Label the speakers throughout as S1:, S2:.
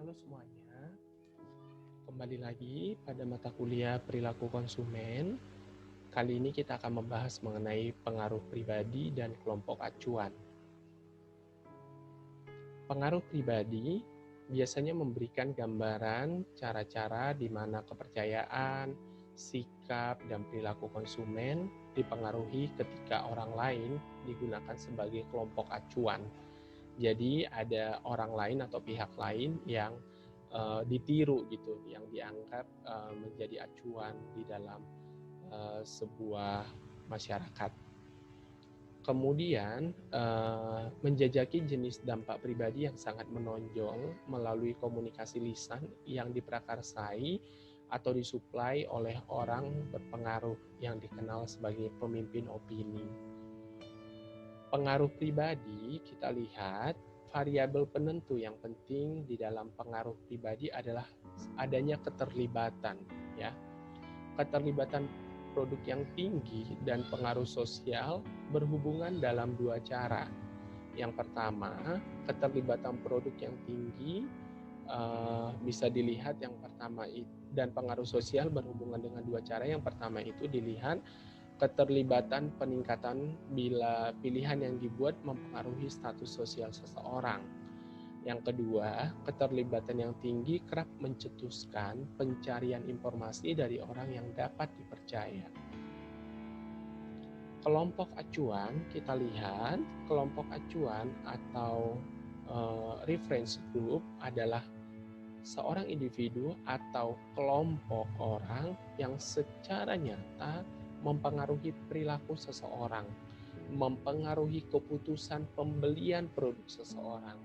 S1: Halo semuanya, kembali lagi pada mata kuliah perilaku konsumen. Kali ini kita akan membahas mengenai pengaruh pribadi dan kelompok acuan. Pengaruh pribadi biasanya memberikan gambaran cara-cara di mana kepercayaan, sikap, dan perilaku konsumen dipengaruhi ketika orang lain digunakan sebagai kelompok acuan. Jadi ada orang lain atau pihak lain yang ditiru gitu, yang dianggap menjadi acuan di dalam sebuah masyarakat. Kemudian menjajaki jenis dampak pribadi yang sangat menonjol melalui komunikasi lisan yang diprakarsai atau disuplai oleh orang berpengaruh yang dikenal sebagai pemimpin opini. Pengaruh pribadi kita lihat variabel penentu yang penting di dalam pengaruh pribadi adalah adanya keterlibatan, ya. Keterlibatan produk yang tinggi dan pengaruh sosial berhubungan dalam dua cara. Yang pertama, keterlibatan produk yang tinggi bisa dilihat yang pertama dan pengaruh sosial berhubungan dengan dua cara. Yang pertama itu dilihat keterlibatan peningkatan bila pilihan yang dibuat mempengaruhi status sosial seseorang. Yang kedua, keterlibatan yang tinggi kerap mencetuskan pencarian informasi dari orang yang dapat dipercaya. Kelompok acuan, kita lihat kelompok acuan atau reference group adalah seorang individu atau kelompok orang yang secara nyata mempengaruhi perilaku seseorang, mempengaruhi keputusan pembelian produk seseorang,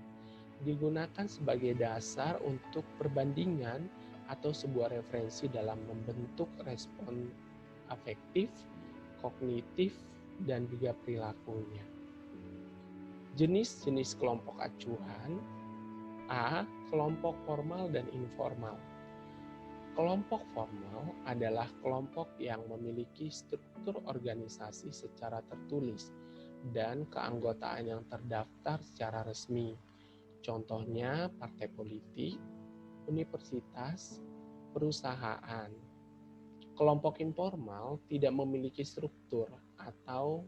S1: digunakan sebagai dasar untuk perbandingan atau sebuah referensi dalam membentuk respon afektif, kognitif, dan juga perilakunya. Jenis-jenis kelompok acuan: A. Kelompok formal dan informal. Kelompok formal adalah kelompok yang memiliki struktur organisasi secara tertulis dan keanggotaan yang terdaftar secara resmi. Contohnya partai politik, universitas, perusahaan. Kelompok informal tidak memiliki struktur atau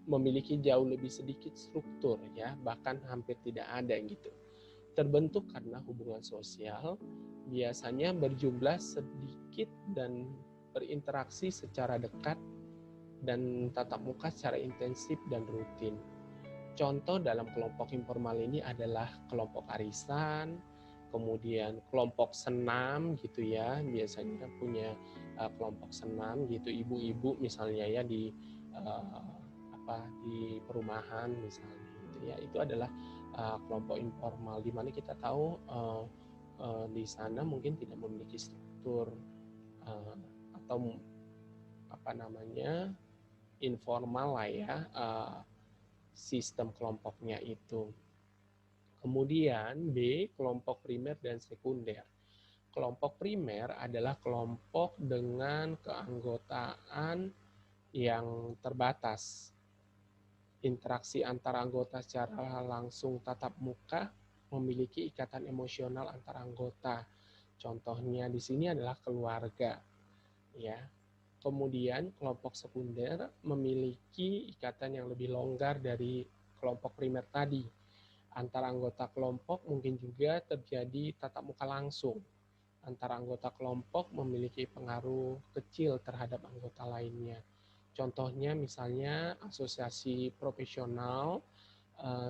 S1: memiliki jauh lebih sedikit struktur, ya, bahkan hampir tidak ada gitu. Terbentuk karena hubungan sosial biasanya berjumlah sedikit dan berinteraksi secara dekat dan tatap muka secara intensif dan rutin. Contoh dalam kelompok informal ini adalah kelompok arisan, kemudian kelompok senam gitu ya, biasanya punya kelompok senam gitu, ibu-ibu misalnya ya di di perumahan misalnya gitu ya, itu adalah kelompok informal di mana kita tahu di sana mungkin tidak memiliki struktur atau informal lah ya sistem kelompoknya itu. Kemudian B, kelompok primer dan sekunder. Kelompok primer adalah kelompok dengan keanggotaan yang terbatas. Interaksi antar anggota secara langsung tatap muka, memiliki ikatan emosional antar anggota. Contohnya di sini adalah keluarga, ya. Kemudian kelompok sekunder memiliki ikatan yang lebih longgar dari kelompok primer tadi. Antara anggota kelompok mungkin juga terjadi tatap muka langsung. Antara anggota kelompok memiliki pengaruh kecil terhadap anggota lainnya. Contohnya misalnya asosiasi profesional,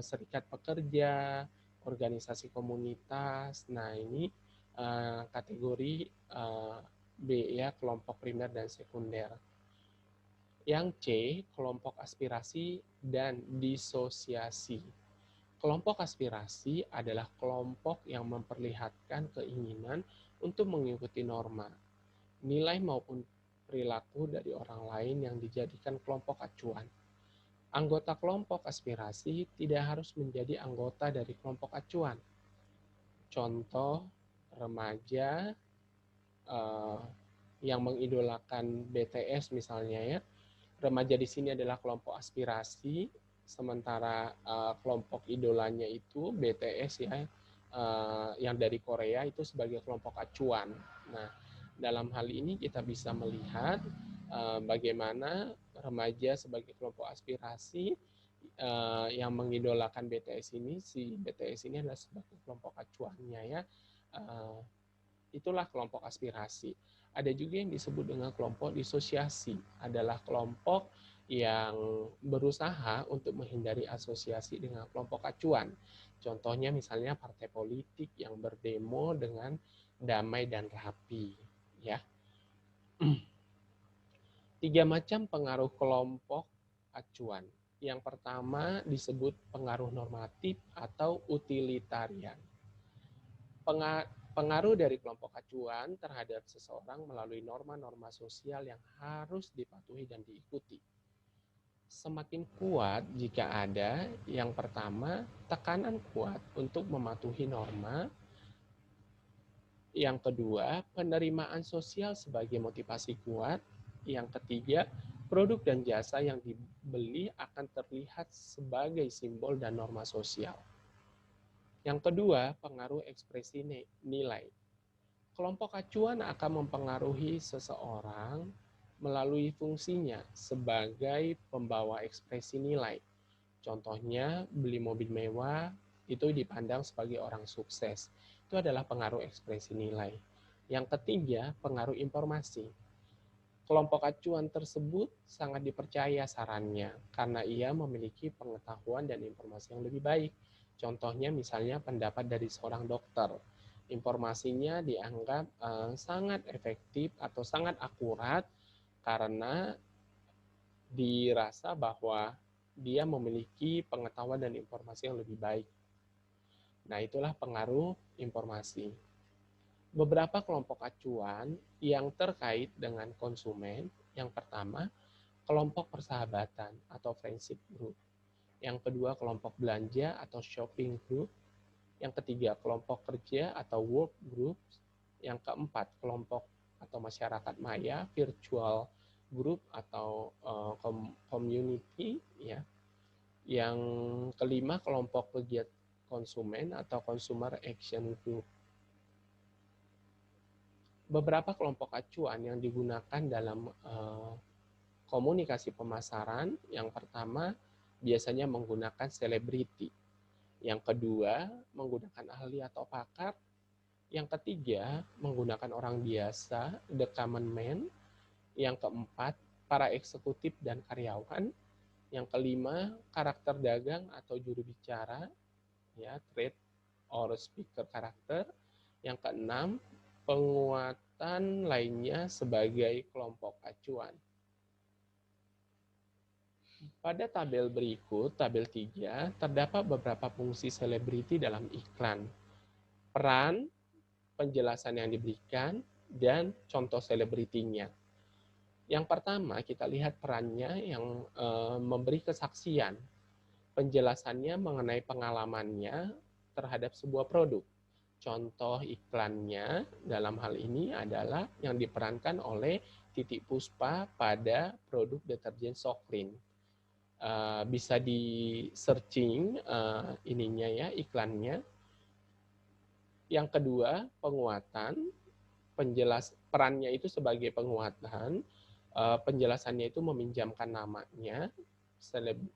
S1: serikat pekerja, organisasi komunitas. Nah, ini kategori B ya, kelompok primer dan sekunder. Yang C, kelompok aspirasi dan disosiasi. Kelompok aspirasi adalah kelompok yang memperlihatkan keinginan untuk mengikuti norma, nilai maupun perilaku dari orang lain yang dijadikan kelompok acuan. Anggota kelompok aspirasi tidak harus menjadi anggota dari kelompok acuan. Contoh, remaja yang mengidolakan BTS misalnya ya. Remaja di sini adalah kelompok aspirasi, sementara kelompok idolanya itu BTS ya, yang dari Korea itu sebagai kelompok acuan. Nah, dalam hal ini kita bisa melihat bagaimana remaja sebagai kelompok aspirasi yang mengidolakan BTS ini, si BTS ini adalah sebagai kelompok acuannya ya. Itulah kelompok aspirasi. Ada juga yang disebut dengan kelompok disosiasi, adalah kelompok yang berusaha untuk menghindari asosiasi dengan kelompok acuan. Contohnya misalnya partai politik yang berdemo dengan damai dan rapi, ya. 3 macam pengaruh kelompok acuan. Yang pertama disebut pengaruh normatif atau utilitarian. Pengaruh dari kelompok acuan terhadap seseorang melalui norma-norma sosial yang harus dipatuhi dan diikuti. Semakin kuat jika ada, yang pertama, tekanan kuat untuk mematuhi norma. Yang kedua, penerimaan sosial sebagai motivasi kuat. Yang ketiga, produk dan jasa yang dibeli akan terlihat sebagai simbol dan norma sosial. Yang kedua, pengaruh ekspresi nilai. Kelompok acuan akan mempengaruhi seseorang melalui fungsinya sebagai pembawa ekspresi nilai. Contohnya, beli mobil mewah itu dipandang sebagai orang sukses. Itu adalah pengaruh ekspresi nilai. Yang ketiga, pengaruh informasi. Kelompok acuan tersebut sangat dipercaya sarannya karena ia memiliki pengetahuan dan informasi yang lebih baik. Contohnya misalnya pendapat dari seorang dokter. Informasinya dianggap sangat efektif atau sangat akurat karena dirasa bahwa dia memiliki pengetahuan dan informasi yang lebih baik. Nah, itulah pengaruh informasi. Beberapa kelompok acuan yang terkait dengan konsumen. Yang pertama, kelompok persahabatan atau friendship group. Yang kedua, kelompok belanja atau shopping group. Yang ketiga, kelompok kerja atau work groups. Yang keempat, kelompok atau masyarakat maya, virtual group atau community, ya. Yang kelima, kelompok pegiat konsumen atau consumer action group. Beberapa kelompok acuan yang digunakan dalam komunikasi pemasaran. Yang pertama, biasanya menggunakan selebriti. Yang kedua, menggunakan ahli atau pakar. Yang ketiga, menggunakan orang biasa, the common man. Yang keempat, para eksekutif dan karyawan. Yang kelima, karakter dagang atau juru bicara, ya, trade or speaker karakter. Yang keenam, penguatan lainnya sebagai kelompok acuan. Pada tabel berikut, tabel 3, terdapat beberapa fungsi selebriti dalam iklan. Peran, penjelasan yang diberikan, dan contoh selebritinya. Yang pertama, kita lihat perannya yang memberi kesaksian. Penjelasannya mengenai pengalamannya terhadap sebuah produk. Contoh iklannya dalam hal ini adalah yang diperankan oleh Titiek Puspa pada produk deterjen Soklin. Bisa di searching ininya ya, iklannya. Yang kedua, penguatan. Perannya itu sebagai penguatan. Penjelasannya itu meminjamkan namanya.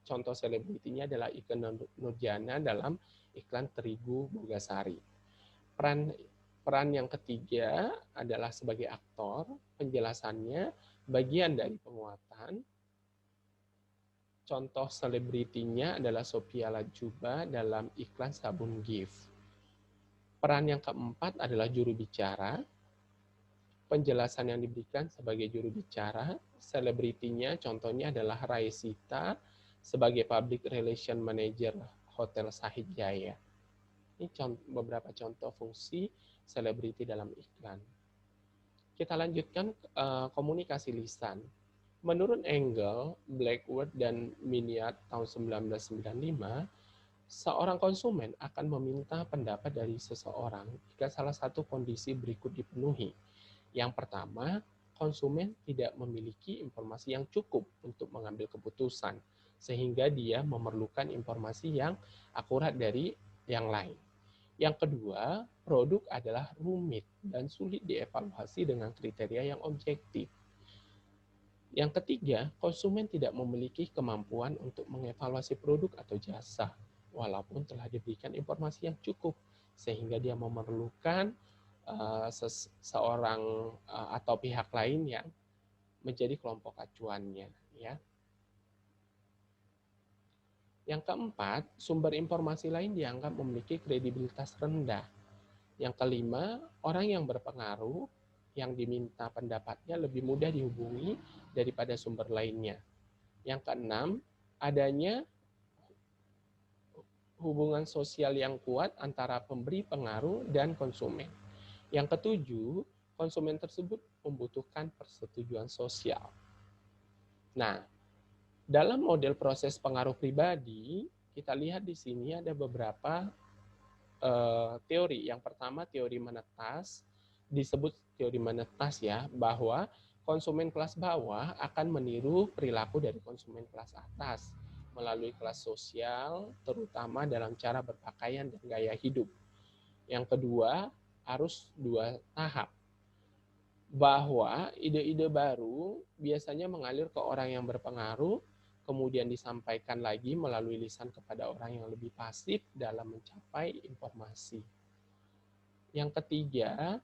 S1: Contoh selebritinya adalah Ikke Nurjana dalam iklan terigu Bogasari. Peran yang ketiga adalah sebagai aktor. Penjelasannya bagian dari penguatan. Contoh selebritinya adalah Sophia Latjuba dalam iklan sabun Gift. Peran yang keempat adalah juru bicara. Penjelasan yang diberikan sebagai juru bicara. Selebritinya contohnya adalah Raisita sebagai Public Relation Manager Hotel Sahid Jaya. Ini beberapa contoh fungsi selebriti dalam iklan. Kita lanjutkan komunikasi lisan. Menurut Engel, Blackwood, dan Miniat tahun 1995, seorang konsumen akan meminta pendapat dari seseorang jika salah satu kondisi berikut dipenuhi. Yang pertama, konsumen tidak memiliki informasi yang cukup untuk mengambil keputusan, sehingga dia memerlukan informasi yang akurat dari yang lain. Yang kedua, produk adalah rumit dan sulit dievaluasi dengan kriteria yang objektif. Yang ketiga, konsumen tidak memiliki kemampuan untuk mengevaluasi produk atau jasa, walaupun telah diberikan informasi yang cukup, sehingga dia memerlukan seseorang atau pihak lain yang menjadi kelompok acuannya. Ya. Yang keempat, sumber informasi lain dianggap memiliki kredibilitas rendah. Yang kelima, orang yang berpengaruh yang diminta pendapatnya lebih mudah dihubungi daripada sumber lainnya. Yang keenam, adanya hubungan sosial yang kuat antara pemberi pengaruh dan konsumen. Yang ketujuh, konsumen tersebut membutuhkan persetujuan sosial. Nah, dalam model proses pengaruh pribadi, kita lihat di sini ada beberapa teori. Yang pertama, teori menetas. Disebut teori menetas ya, bahwa konsumen kelas bawah akan meniru perilaku dari konsumen kelas atas melalui kelas sosial, terutama dalam cara berpakaian dan gaya hidup. Yang kedua, harus dua tahap. Bahwa ide-ide baru biasanya mengalir ke orang yang berpengaruh, kemudian disampaikan lagi melalui lisan kepada orang yang lebih pasif dalam mencapai informasi. Yang ketiga,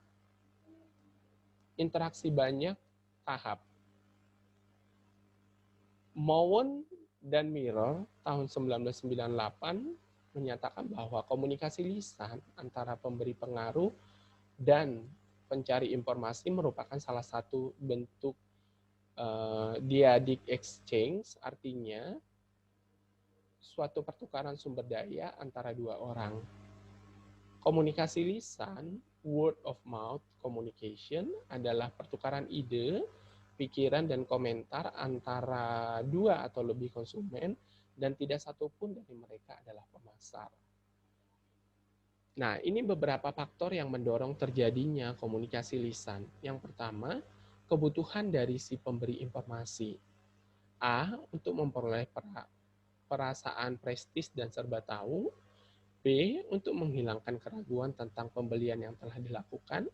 S1: interaksi banyak tahap. Mowen dan Mirror tahun 1998 menyatakan bahwa komunikasi lisan antara pemberi pengaruh dan pencari informasi merupakan salah satu bentuk dyadic exchange, artinya suatu pertukaran sumber daya antara dua orang. Komunikasi lisan, word of mouth communication, adalah pertukaran ide, pikiran, dan komentar antara dua atau lebih konsumen, dan tidak satupun dari mereka adalah pemasar. Nah, ini beberapa faktor yang mendorong terjadinya komunikasi lisan. Yang pertama, kebutuhan dari si pemberi informasi. A, untuk memperoleh perasaan prestis dan serba tahu. B, untuk menghilangkan keraguan tentang pembelian yang telah dilakukan.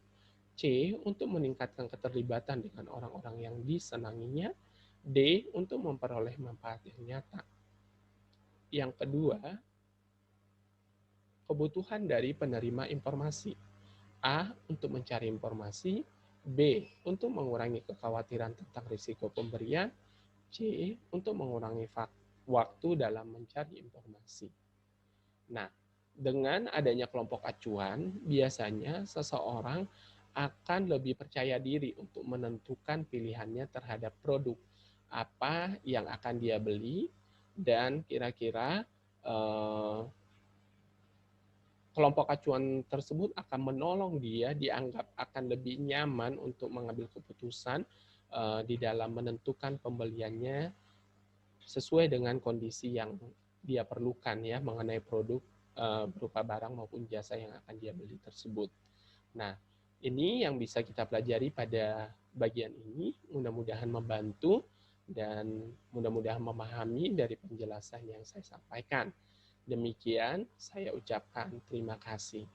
S1: C, untuk meningkatkan keterlibatan dengan orang-orang yang disenanginya. D, untuk memperoleh manfaat yang nyata. Yang kedua, kebutuhan dari penerima informasi. A, untuk mencari informasi. B, untuk mengurangi kekhawatiran tentang risiko pemberian. C, untuk mengurangi waktu dalam mencari informasi. Nah, dengan adanya kelompok acuan, biasanya seseorang akan lebih percaya diri untuk menentukan pilihannya terhadap produk apa yang akan dia beli, dan kira-kira kelompok acuan tersebut akan menolong dia dianggap akan lebih nyaman untuk mengambil keputusan di dalam menentukan pembeliannya sesuai dengan kondisi yang dia perlukan ya mengenai produk berupa barang maupun jasa yang akan dia beli tersebut. Nah, ini yang bisa kita pelajari pada bagian ini, mudah-mudahan membantu dan mudah-mudahan memahami dari penjelasan yang saya sampaikan. Demikian saya ucapkan terima kasih.